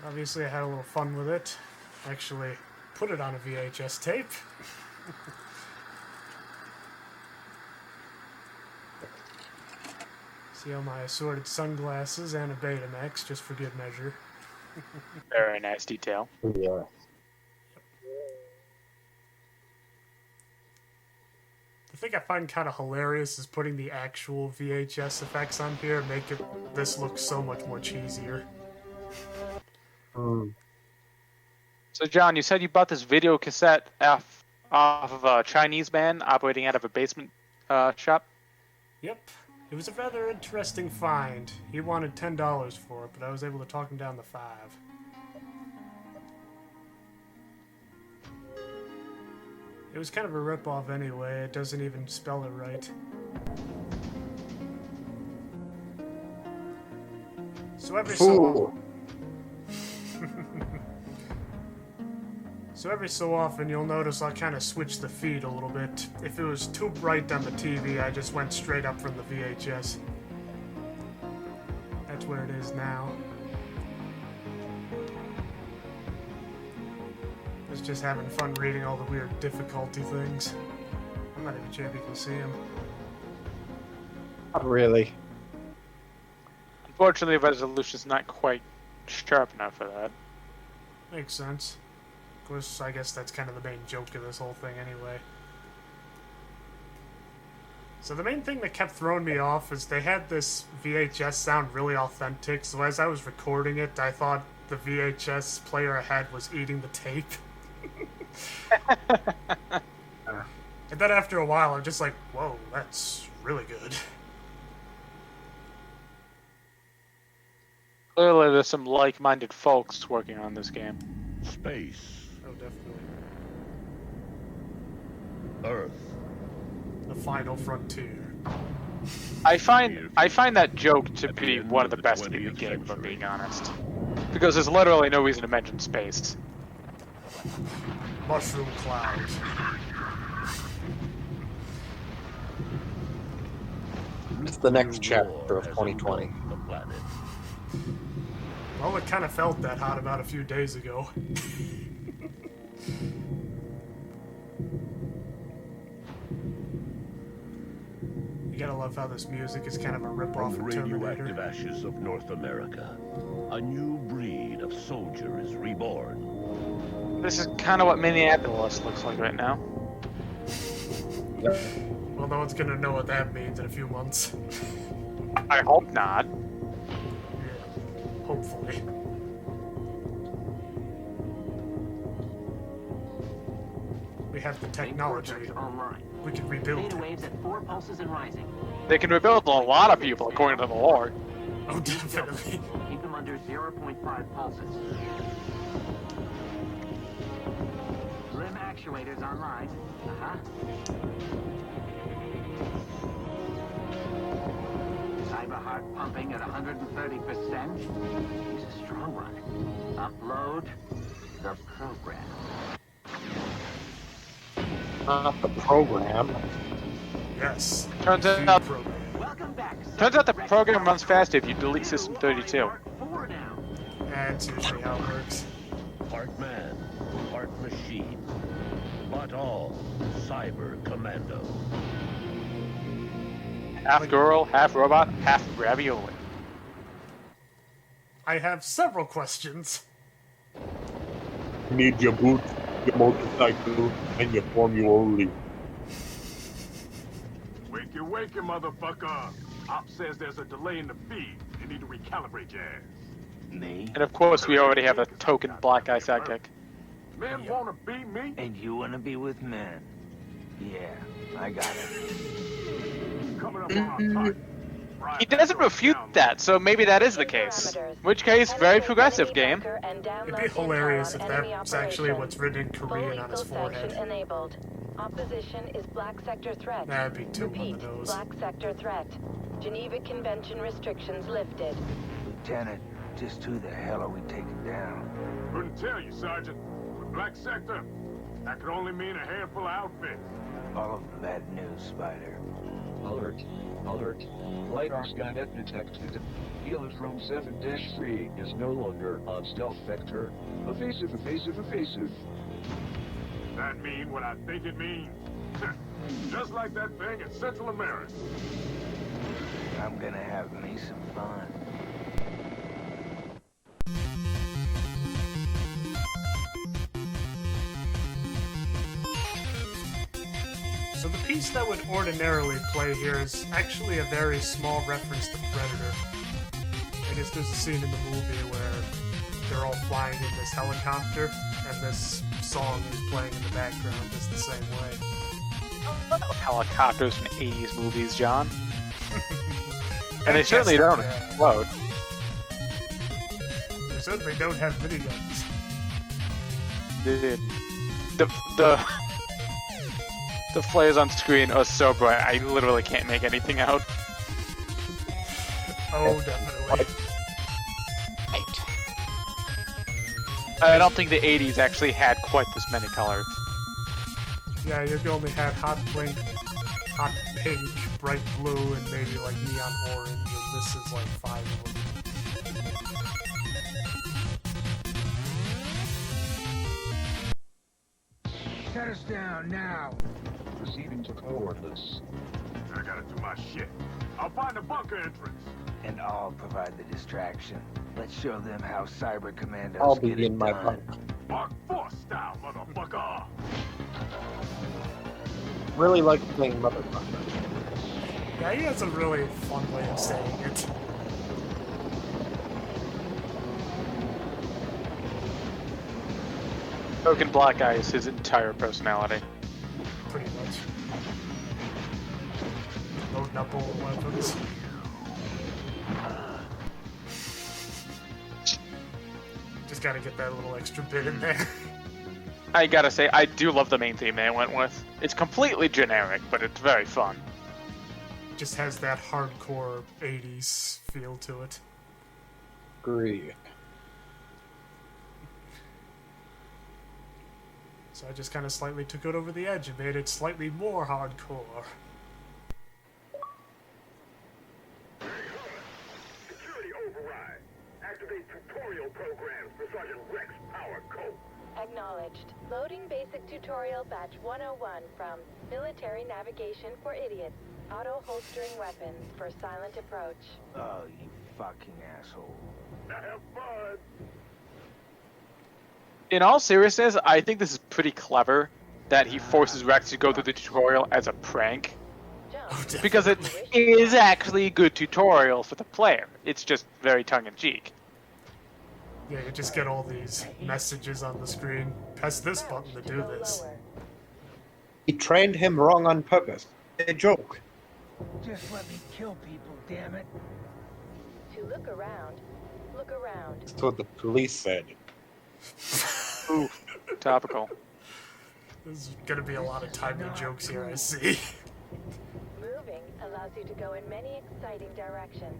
Obviously, I had a little fun with it. Actually, put it on a VHS tape. See all my assorted sunglasses and a Betamax, just for good measure. Very nice detail. Yeah. The thing I find kind of hilarious is putting the actual VHS effects on here and make this look so much more cheesier. So, John, you said you bought this video cassette off of a Chinese man operating out of a basement shop? Yep. It was a rather interesting find. He wanted $10 for it, but I was able to talk him down to $5. It was kind of a ripoff anyway. It doesn't even spell it right. So every so often you'll notice I'll kind of switch the feed a little bit. If it was too bright on the TV, I just went straight up from the VHS. That's where it is now. I was just having fun reading all the weird difficulty things. I'm not even sure if you can see them. Not really. Unfortunately, the resolution's not quite sharp enough for that. Makes sense. Of course, I guess that's kind of the main joke of this whole thing anyway. So the main thing that kept throwing me off is they had this VHS sound really authentic, so as I was recording it, I thought the VHS player I had was eating the tape. And then after a while, I'm just like, whoa, that's really good. Clearly, there's some like-minded folks working on this game. Space. Oh, definitely. Earth. The final frontier. I find that joke to be one of the best in the game, if I'm being honest. Because there's literally no reason to mention space. Mushroom clouds. It's the next chapter of 2020. The planet. Well, it kind of felt that hot about a few days ago. You gotta love how this music is kind of a rip-off From of radioactive Terminator. ashes of North America, a new breed of soldier is reborn. This is kind of what Minneapolis looks like right now. Well, no one's gonna know what that means in a few months. I hope not. Yeah, hopefully. We have the technology. Online. We can rebuild. Data waves at 4 pulses and rising. They can rebuild a lot of people, according to the lore. Oh, definitely. Keep them under 0.5 pulses. Limb actuators online. Cyber heart pumping at 130%. He's a strong one. Upload the program. Not the program. Yes. Turns The out, program. Welcome back. the program runs faster if you delete System 32. Four now. That's usually how it works. Part man, part machine, but all cyber commando. Half girl, half robot, half ravioli. I have several questions. You need your boots, your motorcycle, and your Formula League. Wakey, motherfucker! Op says there's a delay in the feed. You need to recalibrate your ass. Me? And of course, we already have a token black guy sidekick. Men wanna beat me? And you want to be with men? Yeah, I got it. Coming up on our target. He doesn't refute that, so maybe that is the case. In which case, very progressive game. It'd be hilarious if that's actually what's written in Korean on his forehead. Enabled. Opposition is Black Sector threat. That'd be too on Repeat, the nose. Black Sector threat. Geneva Convention restrictions lifted. Lieutenant, just who the hell are we taking down? Couldn't tell you, Sergeant. With Black Sector, that could only mean a handful of outfits. All of the bad news, Spider. Alert. Alert. LiDAR scanner detected. Room 7-3 is no longer on stealth vector. Evasive, evasive, evasive. That mean what I think it means? Just like that thing in Central America. I'm gonna have me some fun. So the piece that would ordinarily play here is actually a very small reference to Predator. I guess there's a scene in the movie where they're all flying in this helicopter, and this song is playing in the background just the same way. Helicopters from 80s movies, John. And they certainly don't explode. They certainly don't have miniguns. Dude, the flares on screen are so bright, I literally can't make anything out. Oh, definitely. I don't think the 80s actually had quite this many colors. Yeah, you only had hot pink, bright blue, and maybe like neon orange, and this is like 5 of them. Shut us down now. Proceeding to coordinates. I gotta do my shit. I'll find the bunker entrance. And I'll provide the distraction. Let's show them how Cyber Commandos I'll get begin it my done. bunk. Mark 4 style, motherfucker. Really like playing motherfucker. Yeah, he has a really fun way of saying it. Broken Black Eye is his entire personality. Pretty much. Loading up all the weapons. Just gotta get that little extra bit in there. I gotta say, I do love the main theme they went with. It's completely generic, but it's very fun. Just has that hardcore 80s feel to it. Agree. So I just kind of slightly took it over the edge and made it slightly more hardcore. Security override. Activate tutorial programs for Sergeant Rex Power Code. Acknowledged. Loading basic tutorial batch 101 from Military Navigation for Idiots. Auto-holstering weapons for silent approach. Oh, you fucking asshole. Have fun. In all seriousness, I think this is pretty clever that he forces Rex to go through the tutorial as a prank. Jump. Because it is actually a good tutorial for the player. It's just very tongue-in-cheek. Yeah, you just get all these messages on the screen. Press this button to do this. He trained him wrong on purpose. A joke. Just let me kill people, damn it. To look around. Look around. That's what the police said. Ooh, topical. There's gonna be a lot of timely jokes here, I see. Moving allows you to go in many exciting directions.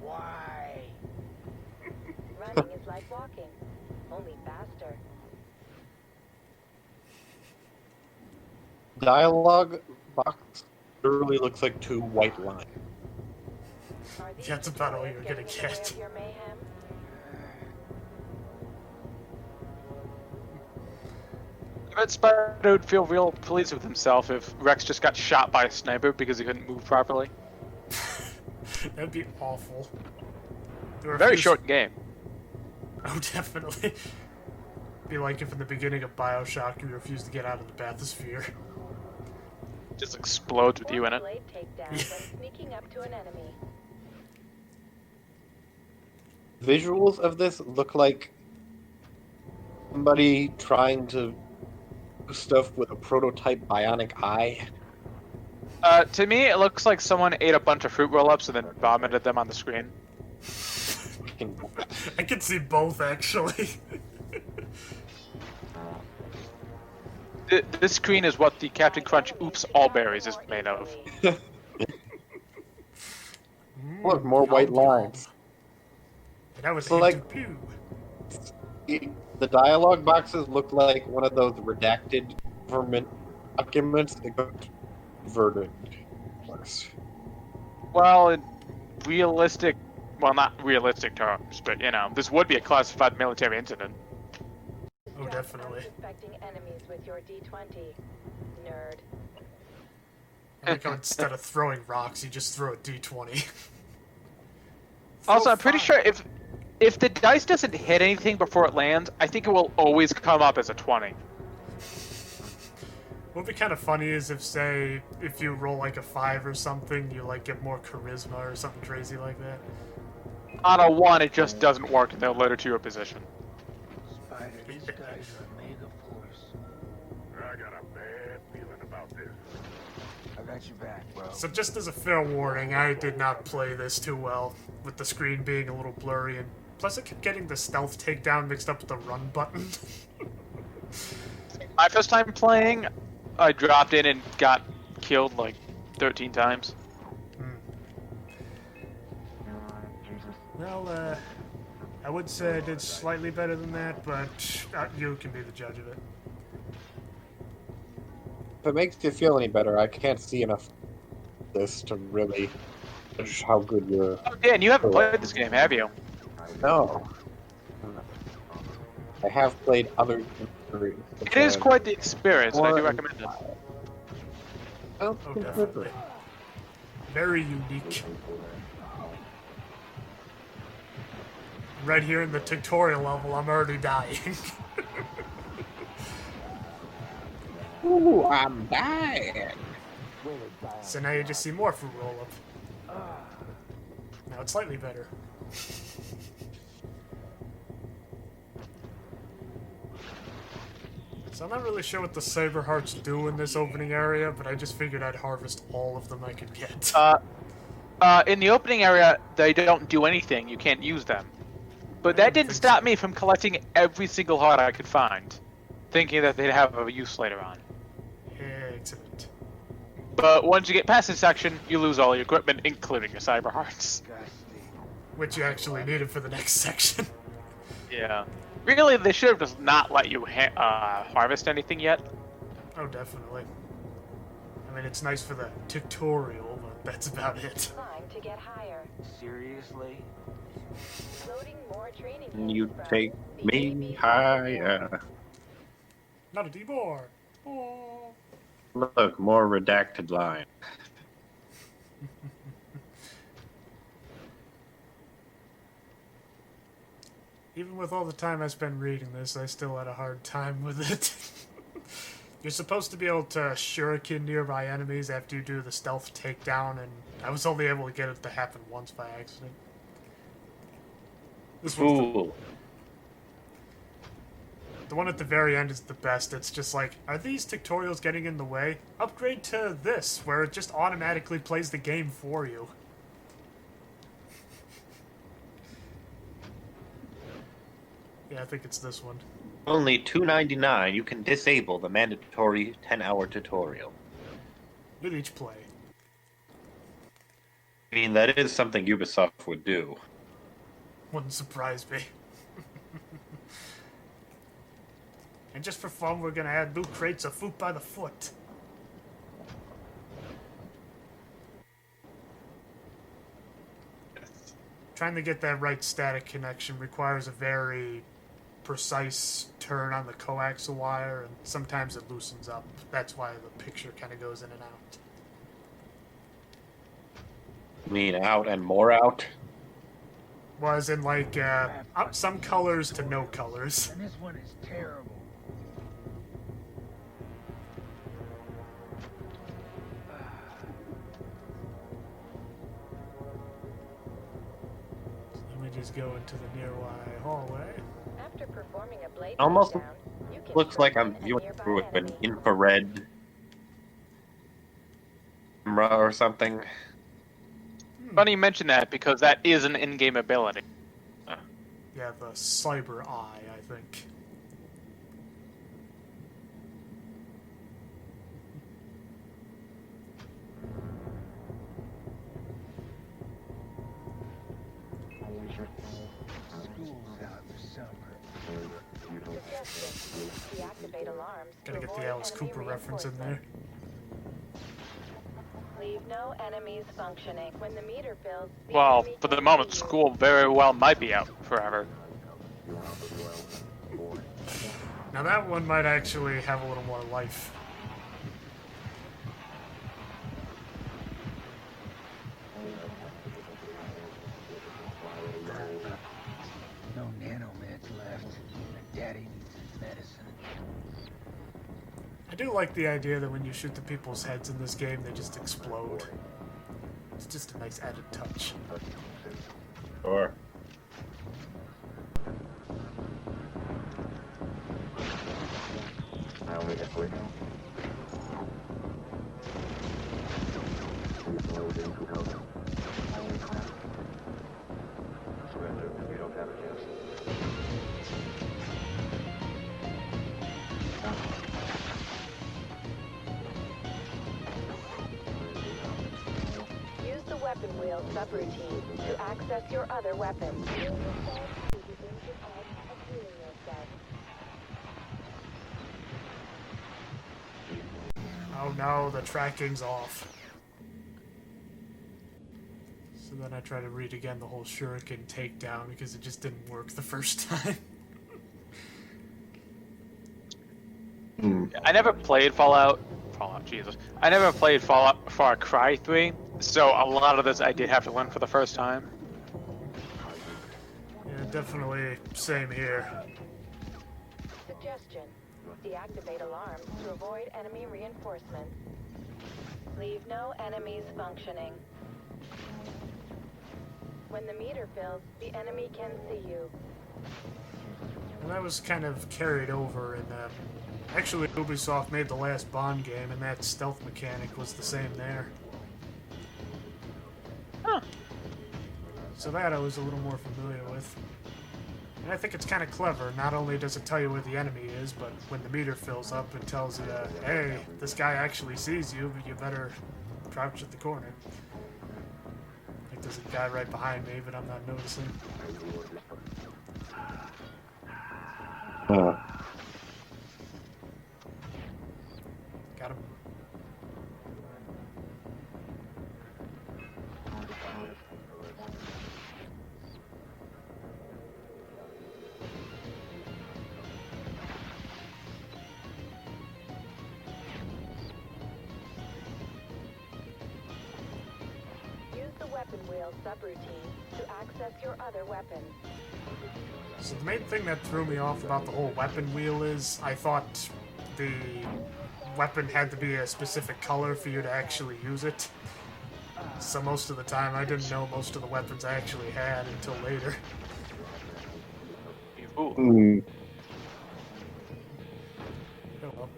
Why? Running is like walking, only faster. Dialogue box literally looks like 2 white lines. Are these That's about all tutorials you're gonna getting in the way get. of your mayhem? I bet Spider would feel real pleased with himself if Rex just got shot by a sniper because he couldn't move properly. That'd be awful. There are a Very few- short game. Oh, definitely. Be like if in the beginning of Bioshock you refused to get out of the bathysphere. Just explodes with you in it. Blade takedown when sneaking up to an enemy. Visuals of this look like somebody trying to do stuff with a prototype bionic eye. To me, it looks like someone ate a bunch of fruit roll-ups and then vomited them on the screen. I could see both, actually. This screen is what the Captain Crunch Oops All Berries is made of. Look, more white lines. And that was So, like- blue. the dialogue boxes look like one of those redacted government documents that got converted. Well, in realistic, well, not realistic terms, but this would be a classified military incident. Oh, definitely. Suspecting enemies with your D20, nerd. I like how instead of throwing rocks, you just throw a D20. Also, I'm pretty sure if the dice doesn't hit anything before it lands, I think it will always come up as a 20. What would be kind of funny is if, say, if you roll like a 5 or something, you like get more charisma or something crazy like that. On a 1, it just doesn't work, and they'll let it to your position. Spider, these guys are a mega force. I got a bad feeling about this. I got your back, bro. So just as a fair warning, I did not play this too well, with the screen being a little blurry, and plus I kept getting the stealth takedown mixed up with the run button. My first time playing, I dropped in and got killed like 13 times. Well, I would say I did slightly better than that, but you can be the judge of it. If it makes you feel any better, I can't see enough of this to really judge how good you're. Oh, Dan, you haven't played this game, have you? No. I have played other. It is quite the experience, and I do recommend it. Oh, definitely. Very unique. Right here in the tutorial level, I'm already dying. Ooh, I'm dying. So now you just see more fruit roll-up. Now it's slightly better. So I'm not really sure what the Saber Hearts do in this opening area, but I just figured I'd harvest all of them I could get. In the opening area, they don't do anything. You can't use them. But that didn't stop me from collecting every single heart I could find, thinking that they'd have a use later on. Excellent. But once you get past this section, you lose all your equipment, including your cyber hearts. Which you actually needed for the next section. Yeah. Really, they should have just not let you harvest anything yet. Oh, definitely. I mean, it's nice for the tutorial, but that's about it. Climb to get higher. Seriously? Loading more training You from take the me AB higher. Not a D-bar. Oh. Look, more redacted line. Even with all the time I spent reading this, I still had a hard time with it. You're supposed to be able to shuriken nearby enemies after you do the stealth takedown, and I was only able to get it to happen once by accident. This one's the one at the very end is the best. It's just like, are these tutorials getting in the way? Upgrade to this, where it just automatically plays the game for you. Yeah, I think it's this one. Only $2.99, you can disable the mandatory 10-hour tutorial. With each play. I mean, that is something Ubisoft would do. Wouldn't surprise me. And just for fun, we're gonna add loot crates of food by the foot. Trying to get that right static connection requires a very precise turn on the coaxial wire, and sometimes it loosens up. That's why the picture kind of goes in and out. You mean out and more out? Was in like some colors to no colors. And this one is terrible. Let me just go into the nearby hallway. After performing a blade Almost takedown, you can looks like I'm shuriken a viewing nearby through an enemy. infrared camera or something. Funny you mention that, because that is an in-game ability. Yeah, the cyber eye, I think. School's out for summer. Suggestion. Deactivate alarms. Gotta to get the avoid Alice enemy Cooper reference in there. Leave no enemies functioning. When the meter fills, the Well, enemy for the can moment, see you. school very well might be out forever. Now that one might actually have a little more life. No nanomeds left. Daddy needs his medicine. I do like the idea that when you shoot the people's heads in this game, they just explode. It's just a nice added touch. Sure. I only get three now. Surrender. We don't have a chance. Use the weapon wheel subroutine to access your other weapons. Oh no, the tracking's off. So then I try to read again the whole shuriken takedown because it just didn't work the first time. I never played Fallout, Jesus. I never played Fallout Far Cry 3, so a lot of this I did have to learn for the first time. Yeah, definitely same here. Suggestion. Deactivate alarms to avoid enemy reinforcements. Leave no enemies functioning. When the meter fills, the enemy can see you. And that was kind of carried over in actually Ubisoft made the last Bond game and that stealth mechanic was the same there. Huh. So that I was a little more familiar with. And I think it's kind of clever. Not only does it tell you where the enemy is, but when the meter fills up, it tells you, hey, this guy actually sees you, but you better crouch at the corner. Like there's a guy right behind me, but I'm not noticing. Got him. Use the weapon wheel subroutine to access your other weapons. So the main thing that threw me off about the whole weapon wheel is I thought the weapon had to be a specific color for you to actually use it. So most of the time I didn't know most of the weapons I actually had until later. Ooh. Oh well.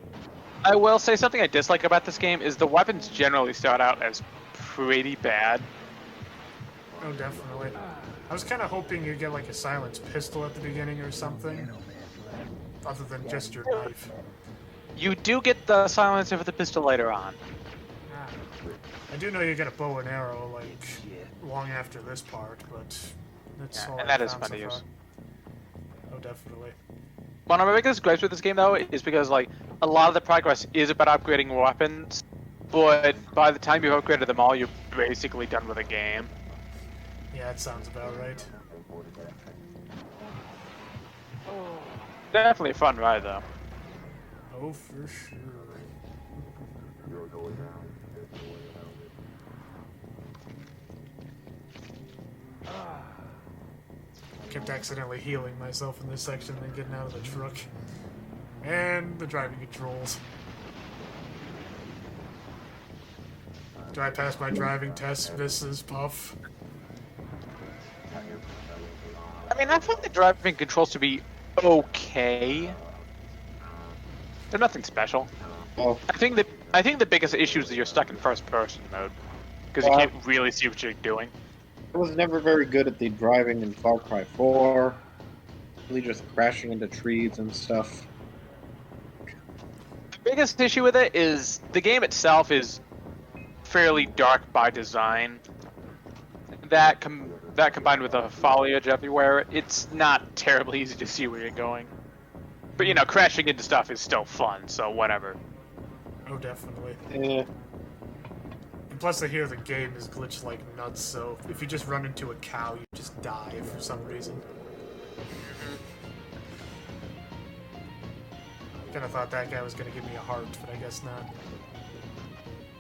I will say something I dislike about this game is the weapons generally start out as pretty bad. Oh, definitely. I was kind of hoping you'd get like a silenced pistol at the beginning or something, other than just your knife. You do get the silencer for the pistol later on. Ah. I do know you get a bow and arrow like long after this part, but that's all and I that is found fun so to use. far. Oh, definitely. One of my biggest gripes with this game, though, is because like a lot of the progress is about upgrading weapons, but by the time you've upgraded them all, you're basically done with the game. Yeah, that sounds about right. Definitely a fun ride, though. Oh, for sure. Kept accidentally healing myself in this section, then getting out of the truck. And the driving controls. Do I pass my driving test, Mrs. Puff? I mean, I found the driving controls to be okay. They're nothing special. Oh, I think the biggest issue is that you're stuck in first-person mode because you can't really see what you're doing. I was never very good at the driving in Far Cry 4. Really just crashing into trees and stuff. The biggest issue with it is the game itself is fairly dark by design. That combined with the foliage everywhere, it's not terribly easy to see where you're going. But you know, crashing into stuff is still fun, so whatever. Oh, definitely. Eh. And plus, I hear the game is glitched like nuts, so if you just run into a cow, you just die for some reason. Kinda thought that guy was gonna give me a heart, but I guess not.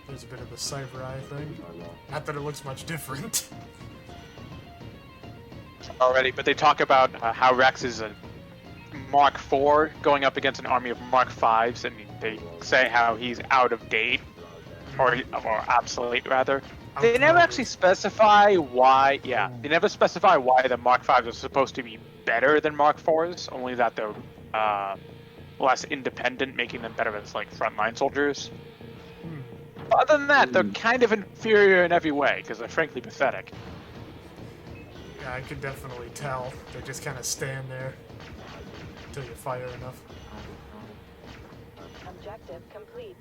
There's a bit of the cyber eye thing. Not that it looks much different. Already, but they talk about how Rex is a Mark IV going up against an army of Mark Vs, and they say how he's out of date, or obsolete rather. They never actually specify why. Yeah, they never specify why the Mark Vs are supposed to be better than Mark IVs. Only that they're less independent, making them better as like frontline soldiers. Other than that, they're kind of inferior in every way because they're frankly pathetic. Yeah, I could definitely tell. They just kind of stand there until you fire enough. Objective complete.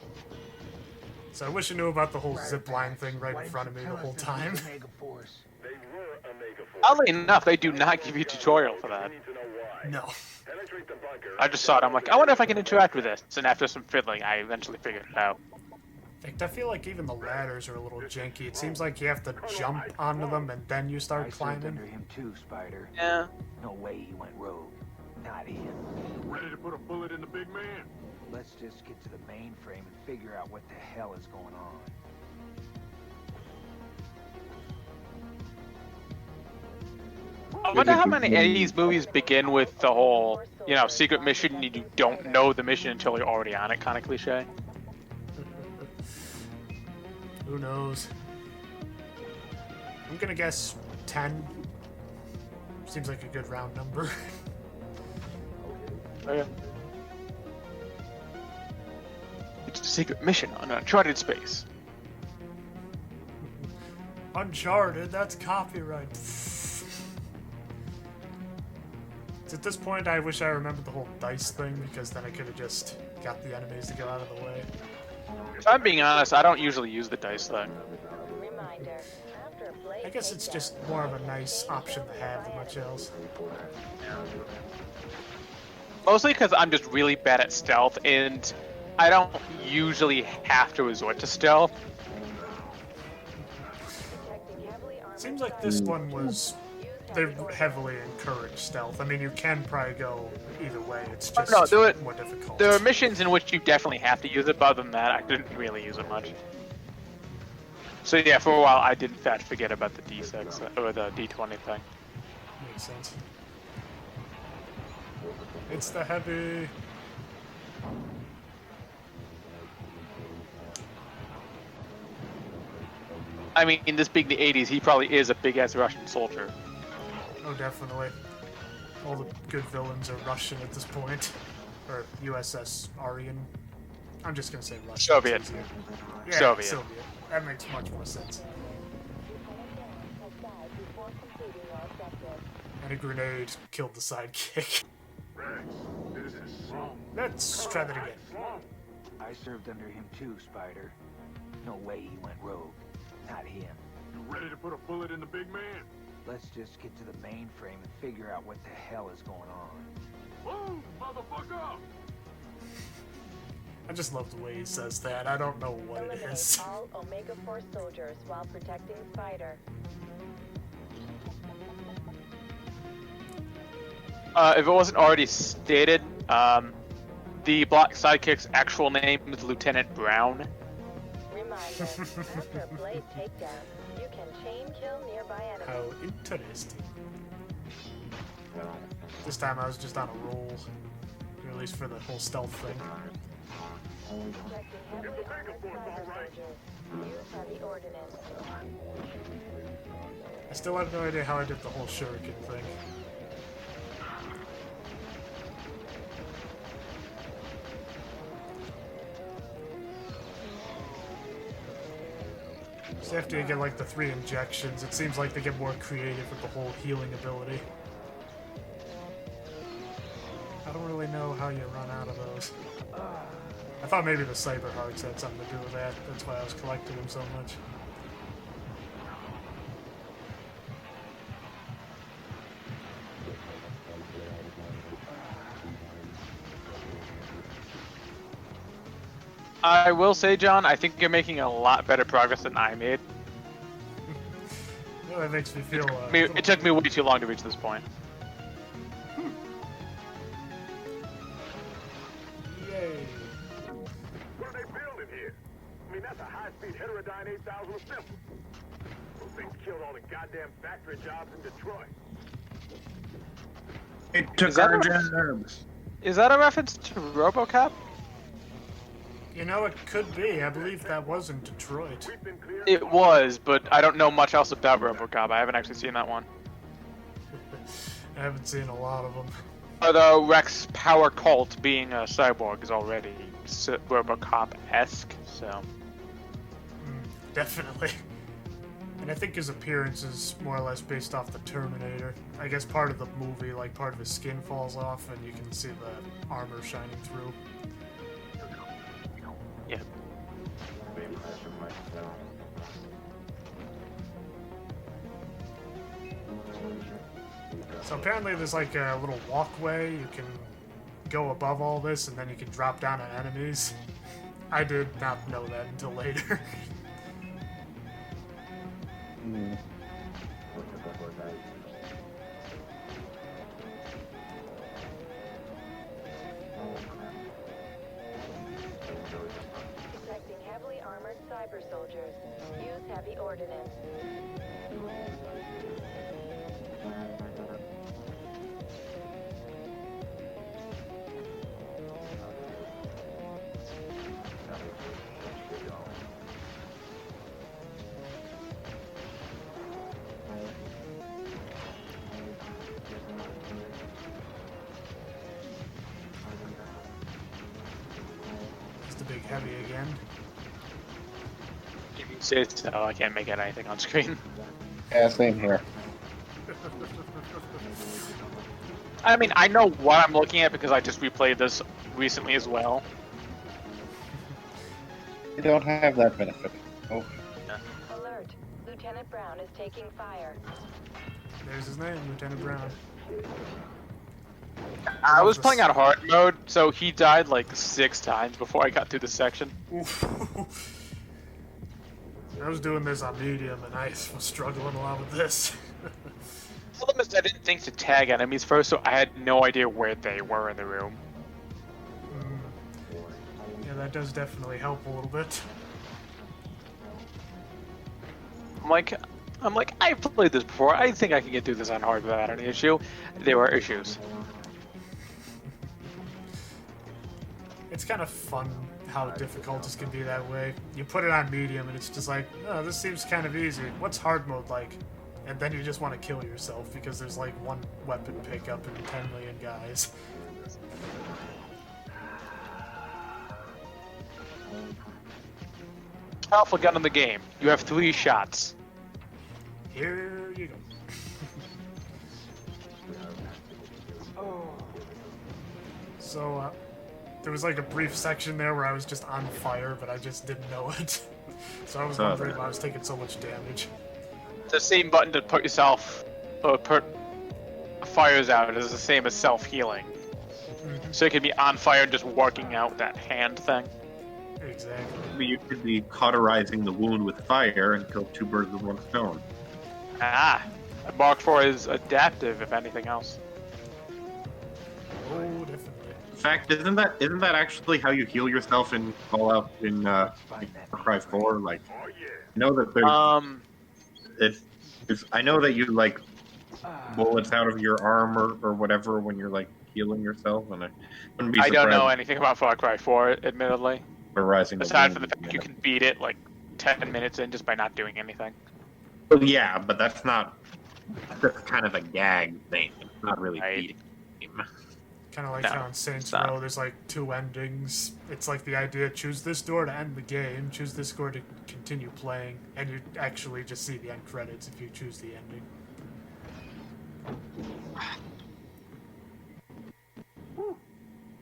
So I wish I knew about the whole zipline thing right in front of me the whole time. Oddly enough, they do not give you a tutorial for that. No. I just saw it. I'm like, I wonder if I can interact with this. And after some fiddling, I eventually figured it out. In fact, I feel like even the ladders are a little janky. It seems like you have to jump onto them and then you start climbing. Under him too, Spider. Yeah. No way he went rogue. Not him. Ready to put a bullet in the big man? Let's just get to the mainframe and figure out what the hell is going on. I wonder how many of these movies begin with the whole, you know, secret mission and you don't know the mission until you're already on it kind of cliche. Who knows? I'm gonna guess 10. Seems like a good round number. It's a secret mission on uncharted space. Uncharted, that's copyright. At this point, I wish I remembered the whole dice thing, because then I could have just got the enemies to get out of the way. If I'm being honest, I don't usually use the dice thing. Reminder. After a blade I guess it's just more of a nice option to have than much else. Mostly because I'm just really bad at stealth, and I don't usually have to resort to stealth. Seems like this one was... They heavily encourage stealth. I mean, you can probably go either way. It's just more difficult. There are missions in which you definitely have to use it, but other than that, I didn't really use it much. So yeah, for a while, I did in fact forget about the D6, or the D20 thing. Makes sense. It's the heavy... I mean, in this being the 80s, he probably is a big-ass Russian soldier. Oh, definitely. All the good villains are Russian at this point. Or USS Aryan. I'm just gonna say Russian. Soviet. Yeah, Soviet. That makes much more sense. And a grenade killed the sidekick. Let's try that again. I served under him too, Spider. No way he went rogue. Not him. You ready to put a bullet in the big man? Let's just get to the mainframe and figure out what the hell is going on. Move, motherfucker! I just love the way he says that. I don't know what it is. all Omega Force soldiers while protecting Spider. If it wasn't already stated, the Black Sidekick's actual name is Lieutenant Brown. Reminder, after a blade takedown, you can chain kill nearby enemies. How interesting. This time I was just on a roll. Or at least for the whole stealth thing. Protecting heavily armored cyber soldiers. Use heavy ordnance. I still have no idea how I did the whole shuriken thing. So after you get like the 3 injections, it seems like they get more creative with the whole healing ability. I don't really know how you run out of those. I thought maybe the Cyber Hearts had something to do with that. That's why I was collecting them so much. I will say, John, I think you're making a lot better progress than I made. Well, that makes me feel. It took me way too long to reach this point. Yay! What are they building here? I mean, that's a high-speed heterodyne 8000 assembly. Those things killed all the goddamn factory jobs in Detroit. It took our jobs. Is that a reference to RoboCop? You know, it could be. I believe that was in Detroit. We've been clear. It was, but I don't know much else about RoboCop. I haven't actually seen that one. I haven't seen a lot of them. Although Rex power cult being a cyborg is already RoboCop-esque, so... Definitely. And I think his appearance is more or less based off the Terminator. I guess part of the movie, like part of his skin falls off and you can see the armor shining through. Yeah. So apparently there's like a little walkway. You can go above all this and then you can drop down on enemies. I did not know that until later. Detecting heavily armored cyber soldiers. Use heavy ordnance. It's the big heavy again. If you say so, I can't make out anything on screen. Yeah, same here. I mean, I know what I'm looking at because I just replayed this recently as well. You don't have that benefit. Oh. Alert. Lieutenant Brown is taking fire. There's his name, Lieutenant Brown. I was playing on hard mode, so he died like 6 times before I got through this section. Oof. I was doing this on medium and I was struggling a lot with this. The problem is I didn't think to tag enemies first, so I had no idea where they were in the room. Yeah, that does definitely help a little bit. I'm like, I've played this before. I think I can get through this on hard without any issue. There were issues. It's kind of fun how difficult this can be that way. You put it on medium and it's just like, oh, this seems kind of easy. What's hard mode like? And then you just want to kill yourself because there's like one weapon pickup and 10 million guys. Powerful gun in the game. You have 3 shots. Here you go. So, there was like a brief section there where I was just on fire, but I just didn't know it. So I was wondering why I was taking so much damage. The same button to put yourself, put fires out is the same as self-healing. So you can be on fire and just working out that hand thing. Exactly. You could be cauterizing the wound with fire and kill 2 birds with 1 stone. Ah, Mark IV is adaptive, if anything else. Oh, definitely. In fact, isn't that actually how you heal yourself in Fallout in Far Cry 4? Like, I know that there's I know that you like bullets out of your arm or whatever when you're like healing yourself, and I wouldn't be surprised. I don't know anything about Far Cry 4, admittedly. Aside from the fact you can beat it like 10 minutes in just by not doing anything. Well, yeah, but that's kind of a gag thing. It's not really beating him. Kind of like how in Saints Row, there's like 2 endings. It's like the idea, choose this door to end the game, choose this door to continue playing, and you actually just see the end credits if you choose the ending.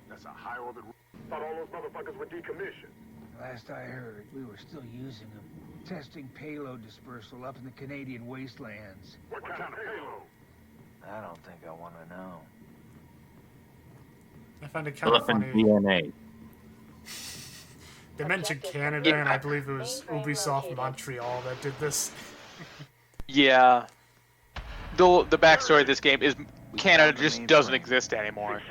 That's a high-orbit... Thought all those motherfuckers were decommissioned. Last I heard, we were still using them. Testing payload dispersal up in the Canadian wastelands. What kind of payload? I don't think I want to know. I find it kind of funny. DNA. They mentioned Canada, and I believe it was Ubisoft Montreal that did this. Yeah. The backstory of this game is Canada just doesn't exist anymore.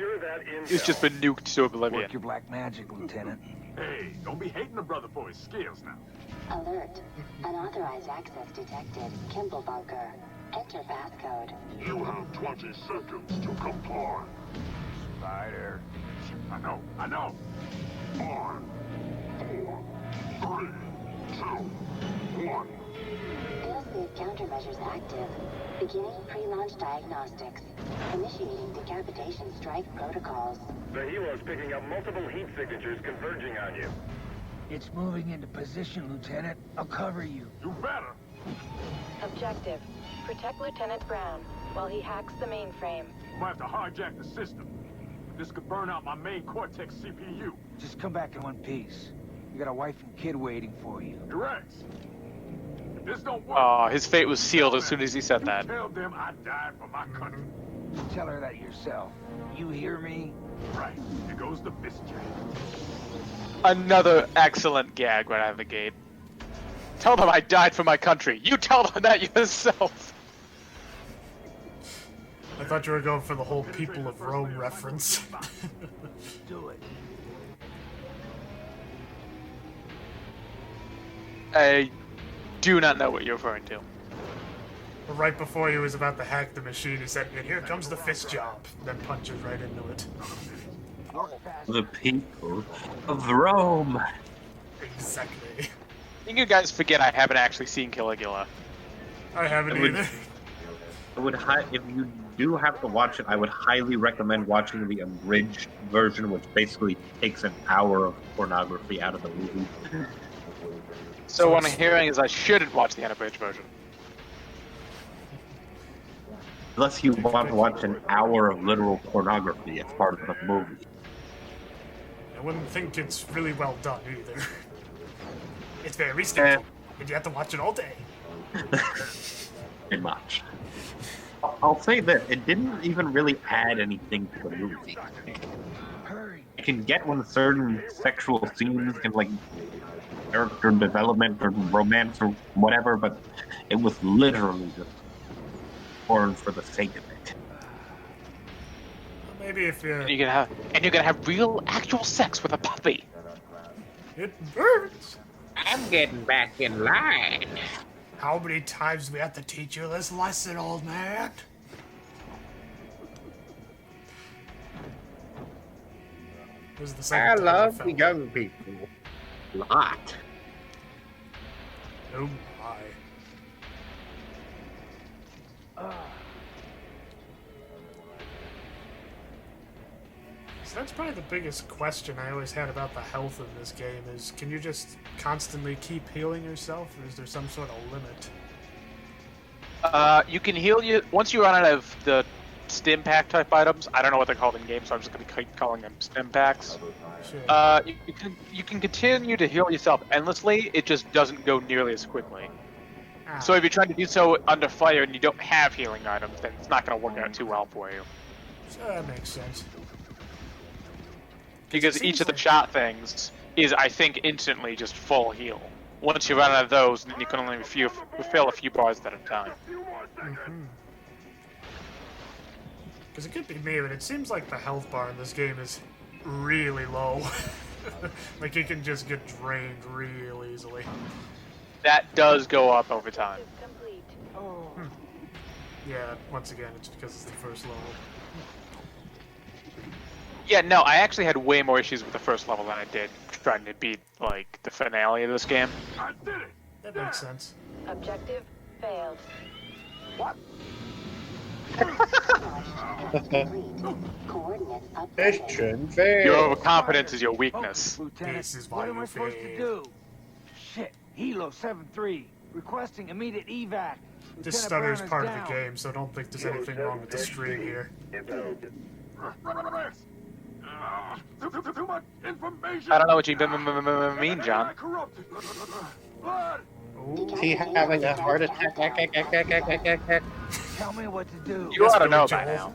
It's just been nuked to oblivion. Work your black magic, Lieutenant. Hey, don't be hating the brother for his skills now. Alert. Unauthorized access detected. Kimball bunker. Enter passcode. You have 20 seconds to comply. Spider. I know. 5, 4, 3, 2, 1. Failsafe countermeasures active. Beginning pre-launch diagnostics. Initiating decapitation strike protocols. The helo's picking up multiple heat signatures converging on you. It's moving into position, Lieutenant. I'll cover you. You better. Objective. Protect Lieutenant Brown while he hacks the mainframe. Might have to hijack the system. This could burn out my main Cortex CPU. Just come back in one piece. You got a wife and kid waiting for you. Correct. If this don't work... Oh, his fate was sealed as soon as he said that. Tell them I died for my country. Tell her that yourself. You hear me? Right. Here goes the fist jam. Another excellent gag right out of the gate. Tell them I died for my country. You tell them that yourself. I thought you were going for the whole People of Rome reference. Do it. I do not know what you're referring to. But right before he was about to hack the machine, he said, "And here comes the fist job," then punches right into it. The people of Rome. Exactly. I think you guys forget I haven't actually seen Caligula. I haven't either. If you do have to watch it, I would highly recommend watching the abridged version, which basically takes an hour of pornography out of the movie. So what I'm hearing is I shouldn't watch the unabridged version. Unless you want to watch an hour of literal pornography as part of the movie. I wouldn't think it's really well done either. It's very sticky, and you have to watch it all day. Pretty much. I'll say that it didn't even really add anything to the movie. I can get when certain sexual scenes and like character development or romance or whatever, but it was literally just porn for the sake of it. Maybe if you... And you're gonna have real, actual sex with a puppy. It burns. I'm getting back in line. How many times do we have to teach you this lesson, old man? This is the I second time love felt the young people. Lot. Oh my. So that's probably the biggest question I always had about the health of this game is, can you just constantly keep healing yourself, or is there some sort of limit? You can heal you once you run out of the stim pack type items. I don't know what they're called in game, so I'm just going to keep calling them stim packs. Sure. You can continue to heal yourself endlessly. It just doesn't go nearly as quickly. So if you're trying to do so under fire and you don't have healing items, then it's not going to work out too well for you. So that makes sense. Because each of the shot things is, I think, instantly just full heal. Once you run out of those, then you can only refill a few bars at a time. Because it could be me, but it seems like the health bar in this game is really low. Like it can just get drained real easily. That does go up over time. Yeah, once again, it's because it's the first level. Yeah, no, I actually had way more issues with the first level than I did trying to beat, like, the finale of this game. I did it! That makes sense. Objective failed. What? Coordinates updated. Mission failed. Your overconfidence is your weakness. Lieutenant, This is why what am you I supposed to failed. do? Shit, Hilo 7-3, requesting immediate evac. This Lieutenant stutter's Brown is part of down. the game, so don't think there's anything wrong with the stream here. Too much information. I don't know what you mean, John. Blood. Ooh. Is he having a heart attack? Tell me what to do. You ought to know Joel. by now.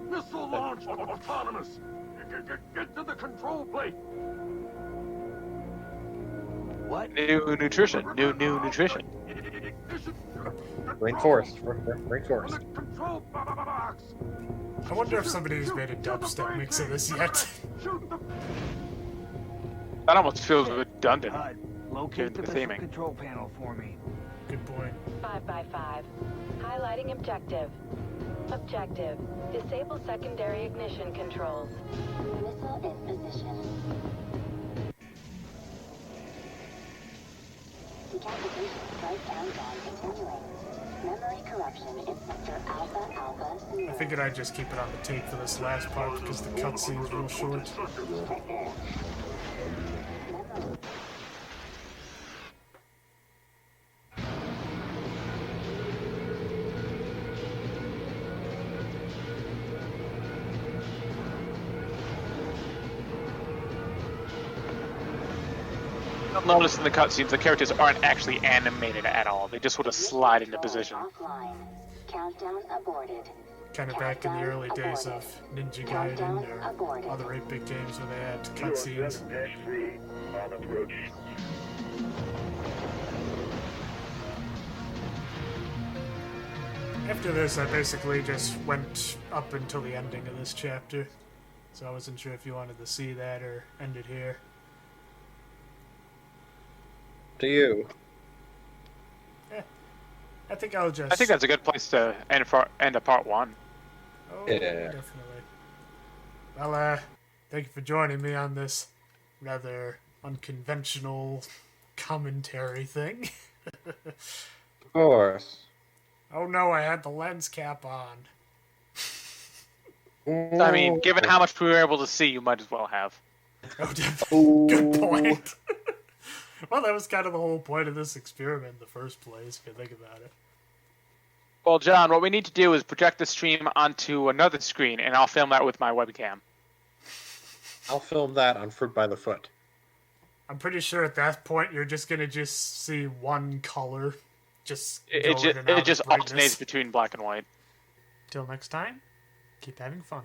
Missile launch autonomous. Get to the control plate. What? New nutrition. New nutrition. Reinforced. Reinforced. I wonder if somebody's made a dubstep mix of this yet. That almost feels redundant. Locate the the missile theming. control panel for me. Good point. 5x5. Highlighting objective. Objective. Disable secondary ignition controls. Missile in position. Decapitation strike countdown continuing. Memory corruption in sector Alpha. I figured I'd just keep it on the tape for this last part because the cutscene's real short. You'll notice in the cutscenes the characters aren't actually animated at all. They just sort of slide into position. Countdown aborted. Kind of back in the early days of Ninja Gaiden or other 8-bit games where they had cutscenes. After this, I basically just went up until the ending of this chapter. So I wasn't sure if you wanted to see that or end it here. To you. I think I'll just... I think that's a good place to end a part 1. Oh, Yeah. definitely. Well, thank you for joining me on this rather unconventional commentary thing. Of course. Oh no, I had the lens cap on. I mean, given how much we were able to see, you might as well have. Oh, good point. Well, that was kind of the whole point of this experiment in the first place, if you think about it. Well, John, what we need to do is project the stream onto another screen, and I'll film that with my webcam. I'll film that on Fruit by the Foot. I'm pretty sure at that point you're just gonna just see one color. It just alternates between black and white. Till next time, keep having fun.